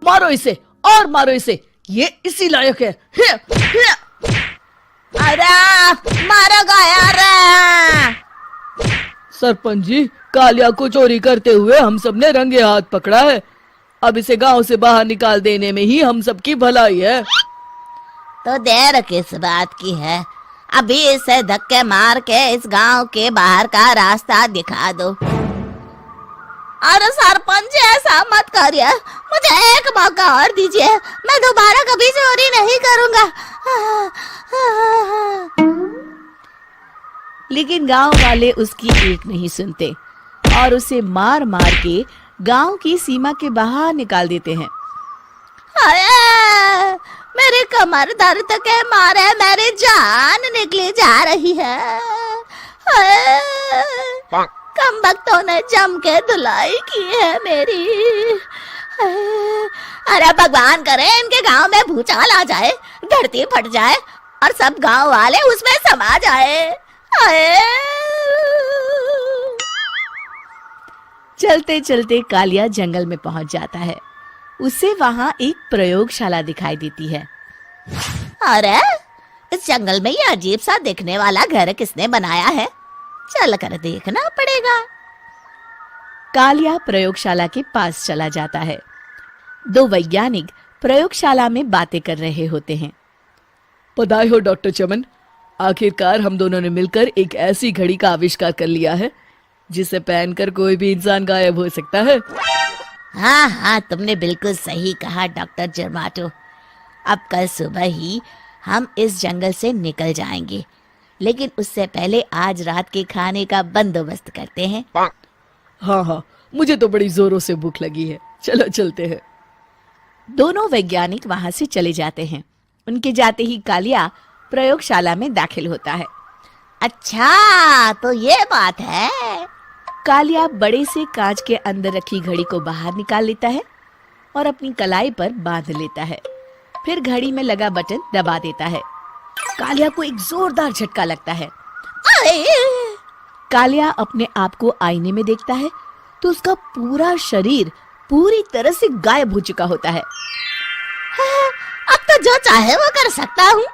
मारो इसे और मारो इसे, ये इसी लायक है। अरे मारो यार। सरपंच जी, कालिया को चोरी करते हुए हम सब ने रंगे हाथ पकड़ा है। अब इसे गांव से बाहर निकाल देने में ही हम सबकी भलाई है। तो देर किस बात की है, अभी इसे धक्के मार के इस गांव के बाहर का रास्ता दिखा दो। अरे सरपंच ऐसा मत करिए, मुझे एक मौका और दीजिए, मैं दोबारा कभी चोरी नहीं करूंगा। लेकिन गांव वाले उसकी एक नहीं सुनते और उसे मार मार के गांव की सीमा के बाहर निकाल देते हैं। अरे मेरी कमर दर्द के मारे मेरी जान निकली जा रही है। कमबख्तों ने जम के धुलाई की है मेरी। अरे भगवान करे इनके गांव में भूचाल आ जाए, धरती फट जाए और सब गांव वाले उसमें समा जाए। चलते चलते कालिया जंगल में पहुंच जाता है। उसे वहां एक प्रयोगशाला दिखाई देती है। अरे इस जंगल में ये अजीब सा दिखने वाला घर किसने बनाया है, चल कर देखना पड़ेगा। कालिया प्रयोगशाला के पास चला जाता है। दो वैज्ञानिक प्रयोगशाला में बातें कर रहे होते हैं। बधाई हो डॉक्टर चमन, आखिरकार हम दोनों ने मिलकर एक ऐसी घड़ी का आविष्कार कर लिया है जिसे पहनकर कोई भी इंसान गायब हो सकता है। हाँ हाँ, तुमने बिल्कुल सही कहा डॉक्टर जर्माटो। अब कल सुबह ही हम इस जंगल से निकल जाएंगे, लेकिन उससे पहले आज रात के खाने का बंदोबस्त करते हैं। हाँ हाँ, मुझे तो बड़ी जोरों से भूख लगी है, चलो चलते हैं। दोनों वैज्ञानिक वहां से चले जाते हैं। उनके जाते ही कालिया प्रयोगशाला में दाखिल होता है। अच्छा तो ये बात है। कालिया बड़े से कांच के अंदर रखी घड़ी को बाहर निकाल लेता है और अपनी कलाई पर बांध लेता है। फिर घड़ी में लगा बटन दबा देता है। कालिया को एक जोरदार झटका लगता है। कालिया अपने आप को आईने में देखता है तो उसका पूरा शरीर पूरी तरह से गायब हो चुका होता है। अब तो जो चाहे वो कर सकता हूँ।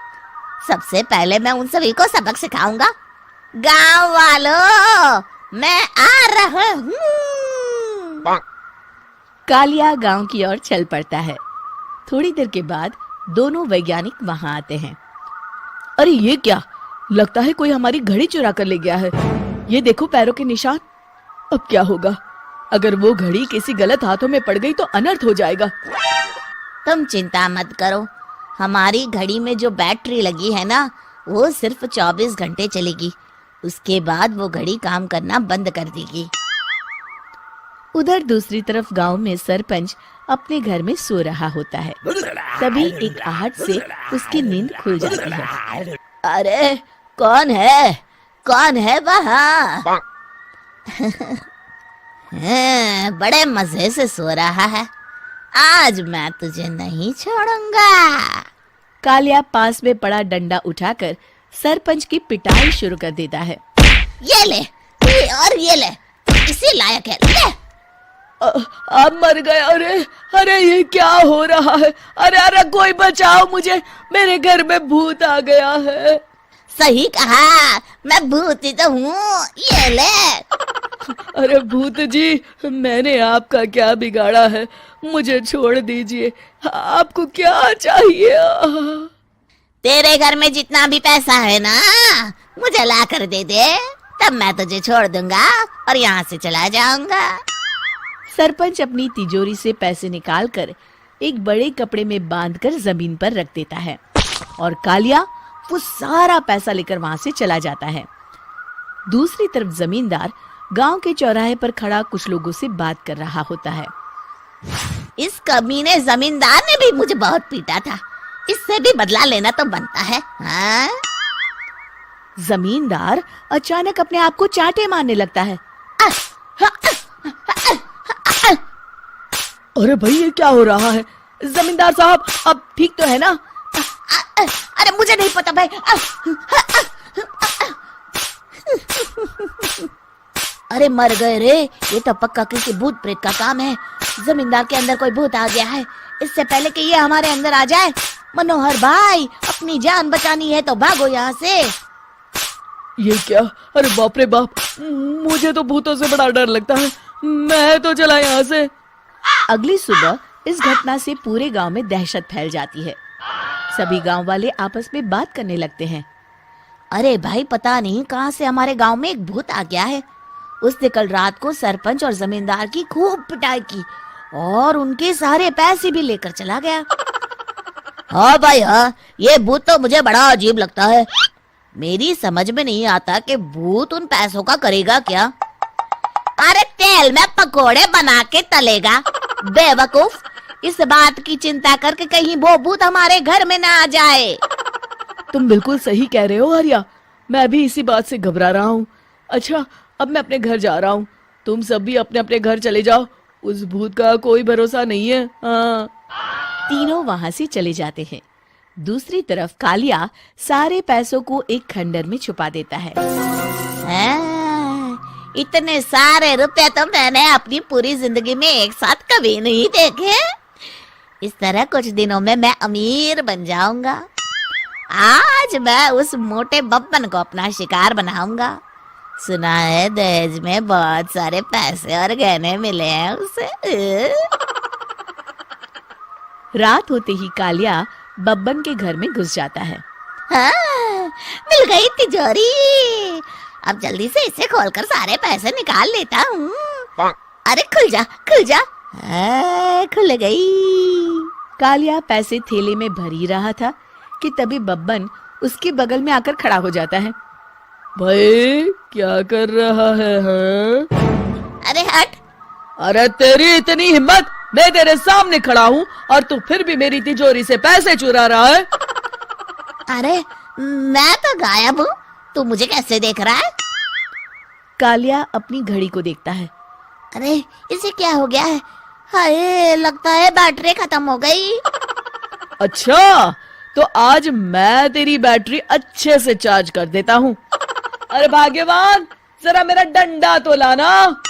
सबसे पहले मैं उन सभी को सबक सिखाऊंगा। गांव वालों, मैं आ रहा हूँ। कालिया गांव की ओर चल पड़ता है। थोड़ी देर के बाद दोनों वैज्ञानिक वहां आते हैं। अरे ये क्या, लगता है कोई हमारी घड़ी चुरा कर ले गया है। ये देखो पैरों के निशान। अब क्या होगा, अगर वो घड़ी किसी गलत हाथों में पड़ गई तो अनर्थ हो जाएगा। तुम चिंता मत करो, हमारी घड़ी में जो बैटरी लगी है ना, वो सिर्फ 24 घंटे चलेगी। उसके बाद वो घड़ी काम करना बंद कर देगी। उधर दूसरी तरफ गांव में सरपंच अपने घर में सो रहा होता है। तभी एक आहट से उसकी नींद खुल जाती है। अरे कौन है, कौन है वहाँ? बड़े मजे से सो रहा है, आज मैं तुझे नहीं छोड़ूंगा। कालिया पास में पड़ा डंडा उठाकर सरपंच की पिटाई शुरू कर देता है। ये ले, ये और ये ले, इसी लायक है, ले। आप मर गए। अरे अरे ये क्या हो रहा है? अरे अरे कोई बचाओ मुझे, मेरे घर में भूत आ गया है। सही कहा, मैं भूत ही तो हूँ, ये ले। अरे भूत जी, मैंने आपका क्या बिगाड़ा है, मुझे छोड़ दीजिए। आपको क्या चाहिए? तेरे घर में जितना भी पैसा है ना, मुझे ला कर दे दे, तब मैं तुझे छोड़ दूंगा और यहाँ से चला जाऊंगा। सरपंच अपनी तिजोरी से पैसे निकालकर एक बड़े कपड़े में बांधकर जमीन पर रख देता है और कालिया वो सारा पैसा लेकर वहां से चला जाता है। दूसरी तरफ जमींदार गांव के चौराहे पर खड़ा कुछ लोगों से बात कर रहा होता है। इस कमीने जमींदार ने भी मुझे बहुत पीटा था, इससे भी बदला लेना तो बनता है। हाँ? जमींदार अचानक अपने आप को चांटे मारने लगता है। अरे भाई ये क्या हो रहा है? जमींदार साहब अब ठीक तो है ना? अरे मुझे नहीं पता भाई। अरे मर गए रे, ये तो पक्का किसी भूत प्रेत का काम है। जमींदार के अंदर कोई भूत आ गया है। इससे पहले कि ये हमारे अंदर आ जाए, मनोहर भाई अपनी जान बचानी है तो भागो यहाँ से। ये क्या? अरे बाप रे बाप, मुझे तो भूतों से बड़ा डर लगता है। मैं तो चला यहाँ से। अगली सुबह इस घटना से पूरे गांव में दहशत फैल जाती है। सभी गांव वाले आपस में बात करने लगते हैं। अरे भाई, पता नहीं कहाँ से हमारे गांव में एक भूत आ गया है। उसने कल रात को सरपंच और जमींदार की खूब पिटाई की और उनके सारे पैसे भी लेकर चला गया। हाँ भाई हाँ, ये भूत तो मुझे बड़ा अजीब लगता है। मेरी समझ में नहीं आता कि भूत उन पैसों का करेगा क्या। अरे तेल में पकोड़े बना के तलेगा बेवकूफ। इस बात की चिंता करके कहीं वो भूत हमारे घर में ना आ जाए। तुम बिल्कुल सही कह रहे हो आर्या, मैं भी इसी बात से घबरा रहा हूँ। अच्छा, अब मैं अपने घर जा रहा हूँ। तुम सब भी अपने अपने घर चले जाओ, उस भूत का कोई भरोसा नहीं है। हाँ। तीनों वहां से चले जाते हैं। दूसरी तरफ कालिया सारे पैसों को एक खंडर में छुपा देता है। इतने सारे रुपए तो मैंने अपनी पूरी जिंदगी में एक साथ कभी नहीं देखे। इस तरह कुछ दिनों में मैं अमीर बन जाऊंगा। आज मैं उस मोटे बब्बन को अपना शिकार बनाऊंगा। सुना है दहेज में बहुत सारे पैसे और गहने मिले हैं उसे। रात होते ही कालिया बब्बन के घर में घुस जाता है। हाँ, मिल गई तिजोरी। अब जल्दी से इसे खोलकर सारे पैसे निकाल लेता हूँ। अरे खुल जा खुल जा। खुल गई। कालिया पैसे थैले में भर ही रहा था कि तभी बब्बन उसके बगल में आकर खड़ा हो जाता है। भाई क्या कर रहा है? हाँ? अरे हट। अरे तेरी इतनी हिम्मत, मैं तेरे सामने खड़ा हूँ और तू फिर भी मेरी तिजोरी से पैसे चुरा रहा है। अरे मैं तो गायब हूँ, तू मुझे कैसे देख रहा है? कालिया अपनी घड़ी को देखता है। अरे इसे क्या हो गया है? हाय, लगता है बैटरी खत्म हो गई। अच्छा, तो आज मैं तेरी बैटरी अच्छे से चार्ज कर देता हूँ। अरे भाग्यवान, जरा मेरा डंडा तो लाना।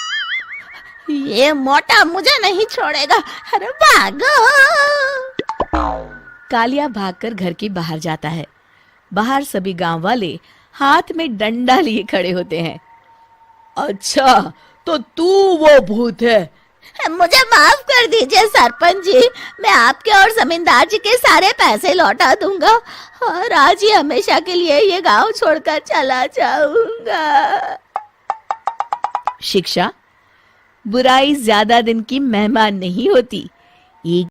ये मोटा मुझे नहीं छोड़ेगा। अरे भागो। कालिया भागकर घर के बाहर जाता है। बाहर सभी गांव वाले हाथ में डंडा लिए खड़े होते हैं। अच्छा, तो तू वो भूत है? मुझे माफ कर दीजिए सरपंच जी, मैं आपके और जमींदार जी के सारे पैसे लौटा दूंगा और आज ही हमेशा के लिए ये गांव छोड़कर चला जाऊंगा। शिक्षा: बुराई ज्यादा दिन की मेहमान नहीं होती। एक